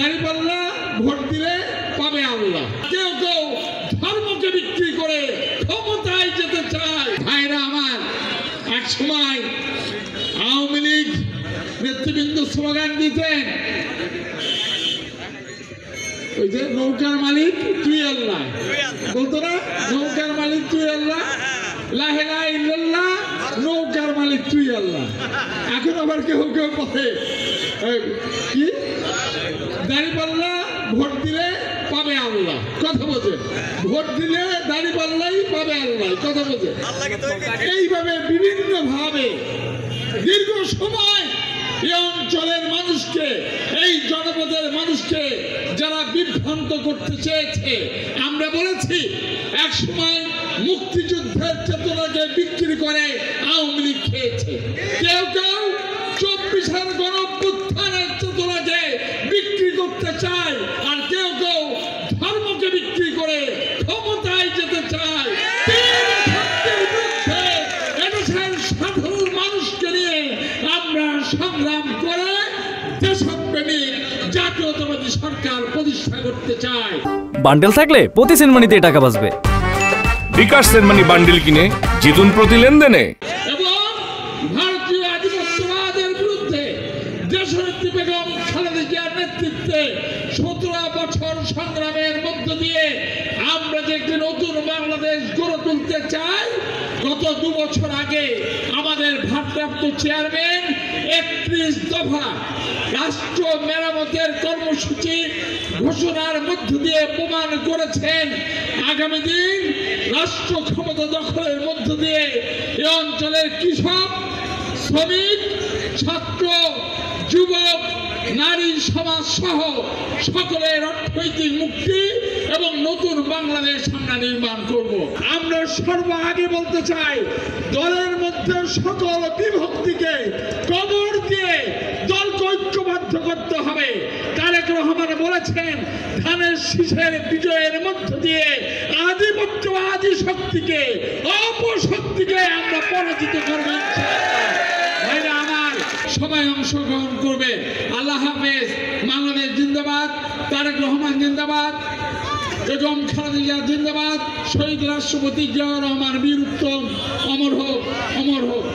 দাঁড়িপাল্লা ভোট দিলে পাবে আল্লাহ। কেউ কেউ ধর্মকে বিক্রি করে ক্ষমতায় যেতে চায়। ভাইরা আমার, এক সময় আওয়ামী লীগ নেতৃবৃন্দ স্লোগান দিতেন, ওই যে নৌকার মালিক তুই আল্লাহ, বলতো না, নৌকার মালিক তুই আল্লাহ, লা ইলাহা ইল্লাল্লাহ, নৌকার মালিক তুই আল্লাহ। এখন আবার কেউ কেউ বলে কি দাঁড়িপাল্লা ভোট দিলে পাবে আল্লাহ, কথা বোঝে, ভোট দিলে দাঁড়িপাল্লাই পাবে আল্লাহ, কথা বোঝে। এইভাবে বিভিন্ন ভাবে দীর্ঘ সময় এই অঞ্চলের মানুষকে, এই জনপদের মানুষকে যারা বিভ্রান্ত করতে চেয়েছে, আমরা বলেছি এক সময় মুক্তিযুদ্ধের চেতনাকে বিক্রি করে আওয়ামী লীগ খেয়েছে। কেউ কেউ 24-এর গণঅভ্যুত্থানের চেতনাকে বিক্রি করতে চায়, আর কেউ কেউ ধর্মকে বিক্রি করে ক্ষমতায় যেতে চায়। সাধারণ মানুষকে নিয়ে আমরা সংগ্রাম করে দেশপ্রেমিক জাতীয়তাবাদী সরকার প্রতিষ্ঠা করতে চাই। বান্ডেল থাকলে প্রতি সেনমানিতে টাকা বাঁচবে। বিকাশ সেনমানি বান্ডেল কিনে জিতুন প্রতি লেনদেনে। এবং ভারতীয় আধিপত্যবাদের বিরুদ্ধে দেশনেত্রী বেগম খালেদা জিয়ার নেতৃত্বে 17 বছর সংগ্রামের মধ্য দিয়ে আমরা যে একটি নতুন বাংলাদেশ গড়ে তুলতে চাই, গত 2 বছর আগে আমাদের ভারপ্রাপ্ত চেয়ারম্যান 31 দফা রাষ্ট্র মেরামতের কর্মসূচি ঘোষণার মধ্য দিয়ে প্রমাণ করেছেন আগামী দিন রাষ্ট্র ক্ষমতা দখলের মধ্য দিয়ে এই অঞ্চলের কৃষক, শ্রমিক, ছাত্র, যুবক, নারী সমাজ সহ সকলের অর্থনৈতিক মুক্তি এবং নতুন বাংলাদেশ আমরা নির্মাণ করব। আমরা সর্বাগে বলতে চাই, দলের মধ্যে সকল বিভক্তিকে কবর দিয়ে দলকে ঐক্যবদ্ধ করতে হবে। তারেক রহমান বলেছেন, ধানের শীষের বিজয়ের মধ্য দিয়ে আধিপত্যবাদী শক্তিকে, অপশক্তিকে আমরা পরাজিত করব। ভাইরা আমার, সবাই অংশগ্রহণ করবে। আল্লাহ হাফেজ। বাংলাদেশ জিন্দাবাদ, তারেক রহমান জিন্দাবাদ, বেগম খালেদা জিয়া জিন্দাবাদ, শহীদ রাষ্ট্রপতি জিয়াউর রহমান বীর উত্তম অমর হোক, অমর হোক।